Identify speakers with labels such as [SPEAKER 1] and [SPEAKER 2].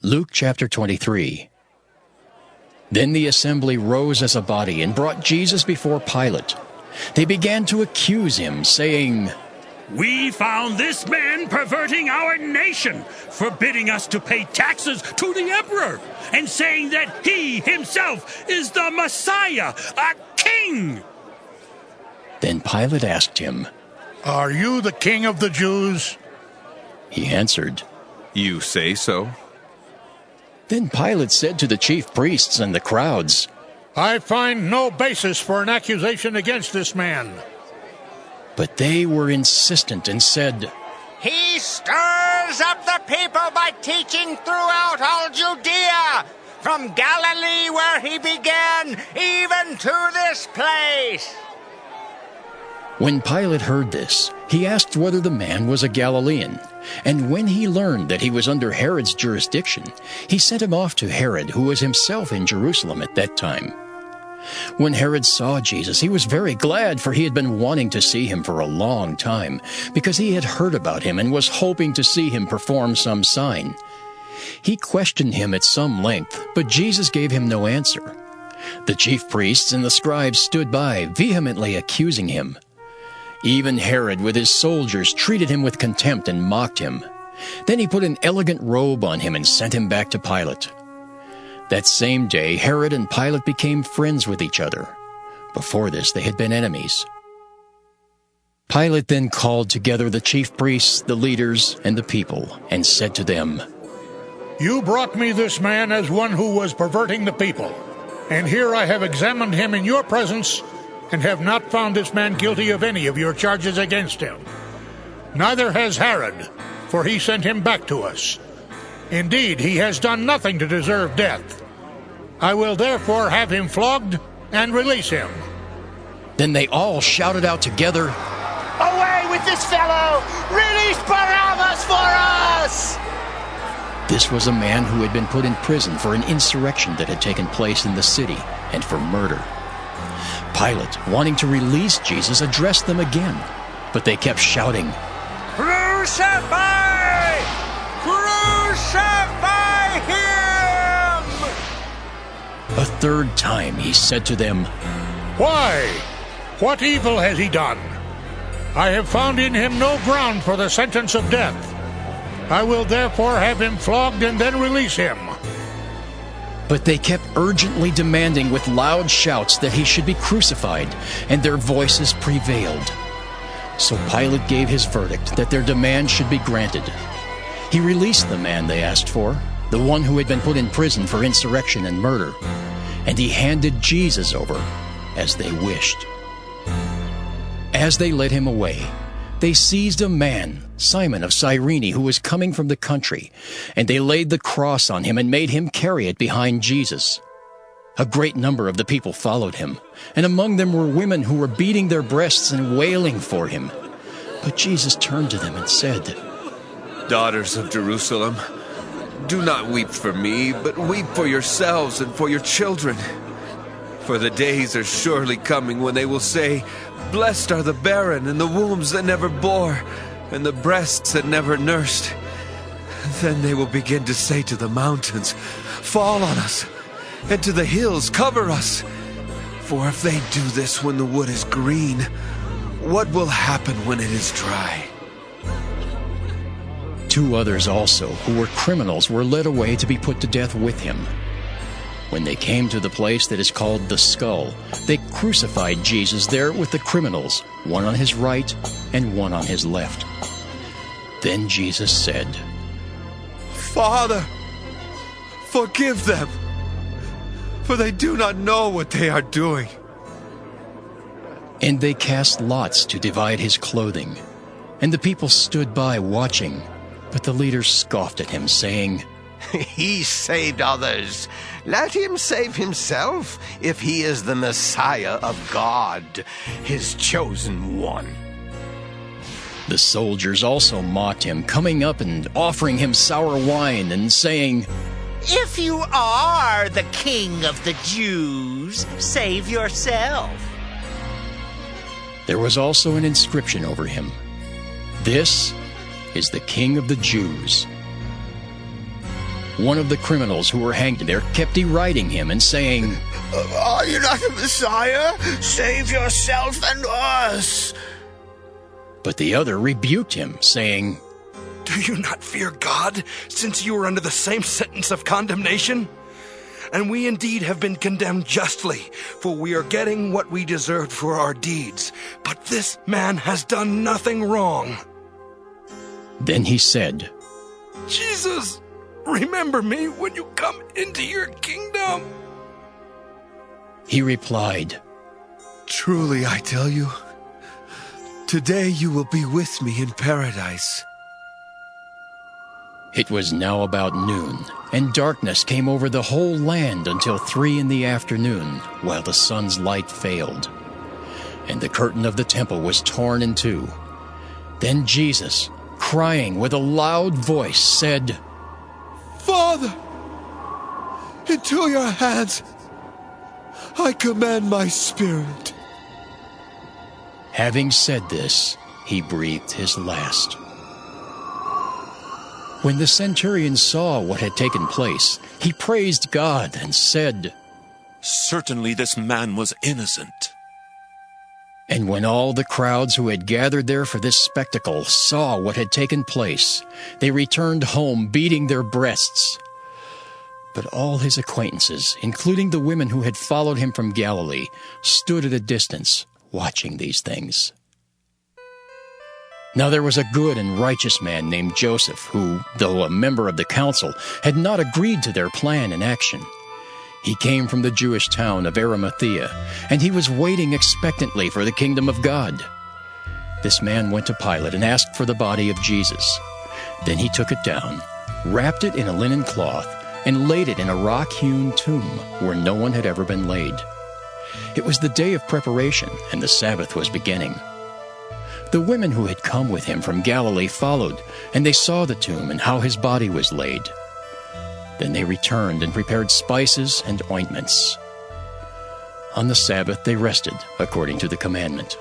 [SPEAKER 1] Luke chapter 23. Then the assembly rose as a body and brought Jesus before Pilate. They began to accuse him, saying,
[SPEAKER 2] "We found this man perverting our nation, forbidding us to pay taxes to the emperor, and saying that he himself is the Messiah, a king."
[SPEAKER 1] Then Pilate asked him,
[SPEAKER 3] "Are you the king of the Jews?"
[SPEAKER 1] He answered,
[SPEAKER 4] "You say so."
[SPEAKER 1] Then Pilate said to the chief priests and the crowds,
[SPEAKER 3] "I find no basis for an accusation against this man."
[SPEAKER 1] But they were insistent and said,
[SPEAKER 5] "He stirs up the people by teaching throughout all Judea, from Galilee where he began, even to this place."
[SPEAKER 1] When Pilate heard this, he asked whether the man was a Galilean. And when he learned that he was under Herod's jurisdiction, he sent him off to Herod, who was himself in Jerusalem at that time. When Herod saw Jesus, he was very glad, for he had been wanting to see him for a long time, because he had heard about him and was hoping to see him perform some sign. He questioned him at some length, but Jesus gave him no answer. The chief priests and the scribes stood by, vehemently accusing him. Even Herod with his soldiers treated him with contempt and mocked him. Then he put an elegant robe on him and sent him back to Pilate. That same day, Herod and Pilate became friends with each other. Before this, they had been enemies. Pilate then called together the chief priests, the leaders, and the people, and said to them,
[SPEAKER 3] "You brought me this man as one who was perverting the people, and here I have examined him in your presence, and have not found this man guilty of any of your charges against him. Neither has Herod, for he sent him back to us. Indeed, he has done nothing to deserve death. I will therefore have him flogged and release him."
[SPEAKER 1] Then they all shouted out together,
[SPEAKER 5] "Away with this fellow! Release Barabbas for us!"
[SPEAKER 1] This was a man who had been put in prison for an insurrection that had taken place in the city, and for murder. Pilate, wanting to release Jesus, addressed them again, but they kept shouting,
[SPEAKER 5] "Crucify! Crucify him!"
[SPEAKER 1] A third time he said to them,
[SPEAKER 3] "Why? What evil has he done? I have found in him no ground for the sentence of death. I will therefore have him flogged and then release him."
[SPEAKER 1] But they kept urgently demanding with loud shouts that he should be crucified, and their voices prevailed. So Pilate gave his verdict that their demand should be granted. He released the man they asked for, the one who had been put in prison for insurrection and murder, and he handed Jesus over as they wished. As they led him away, they seized a man, Simon of Cyrene, who was coming from the country, and they laid the cross on him and made him carry it behind Jesus. A great number of the people followed him, and among them were women who were beating their breasts and wailing for him. But Jesus turned to them and said,
[SPEAKER 4] "Daughters of Jerusalem, do not weep for me, but weep for yourselves and for your children. For the days are surely coming when they will say, 'Blessed are the barren and the wombs that never bore, and the breasts that never nursed.' Then they will begin to say to the mountains, 'Fall on us,' and to the hills, 'Cover us.' For if they do this when the wood is green, what will happen when it is dry?"
[SPEAKER 1] Two others also, who were criminals, were led away to be put to death with him. When they came to the place that is called the Skull, they crucified Jesus there with the criminals, one on his right and one on his left. Then Jesus said,
[SPEAKER 4] "Father, forgive them, for they do not know what they are doing."
[SPEAKER 1] And they cast lots to divide his clothing. And the people stood by watching, but the leaders scoffed at him, saying,
[SPEAKER 6] "He saved others. Let him save himself, if he is the Messiah of God, his chosen one."
[SPEAKER 1] The soldiers also mocked him, coming up and offering him sour wine and saying,
[SPEAKER 5] "If you are the king of the Jews, save yourself."
[SPEAKER 1] There was also an inscription over him, "This is the King of the Jews." One of the criminals who were hanged there kept deriding him and saying,
[SPEAKER 7] "Are you not the Messiah? Save yourself and us."
[SPEAKER 1] But the other rebuked him, saying,
[SPEAKER 8] "Do you not fear God, since you are under the same sentence of condemnation? And we indeed have been condemned justly, for we are getting what we deserved for our deeds. But this man has done nothing wrong."
[SPEAKER 1] Then he said,
[SPEAKER 8] "Jesus, remember me when you come into your kingdom."
[SPEAKER 1] He replied,
[SPEAKER 4] Truly I tell you, today you will be with me in paradise.
[SPEAKER 1] It was now about noon, and darkness came over the whole land until 3 p.m, while the sun's light failed. And the curtain of the temple was torn in two. Then Jesus, crying with a loud voice, said,
[SPEAKER 4] Father, into your hands I commend my spirit.
[SPEAKER 1] Having said this, he breathed his last. When the centurion saw what had taken place, he praised God and said,
[SPEAKER 9] Certainly this man was innocent.
[SPEAKER 1] And when all the crowds who had gathered there for this spectacle saw what had taken place, they returned home beating their breasts. But all his acquaintances, including the women who had followed him from Galilee, stood at a distance, watching these things. Now there was a good and righteous man named Joseph, who, though a member of the council, had not agreed to their plan and action. He came from the Jewish town of Arimathea, and he was waiting expectantly for the kingdom of God. This man went to Pilate and asked for the body of Jesus. Then he took it down, wrapped it in a linen cloth, and laid it in a rock-hewn tomb where no one had ever been laid. It was the day of preparation, and the Sabbath was beginning. The women who had come with him from Galilee followed, and they saw the tomb and how his body was laid. Then they returned and prepared spices and ointments. On the Sabbath they rested according to the commandment.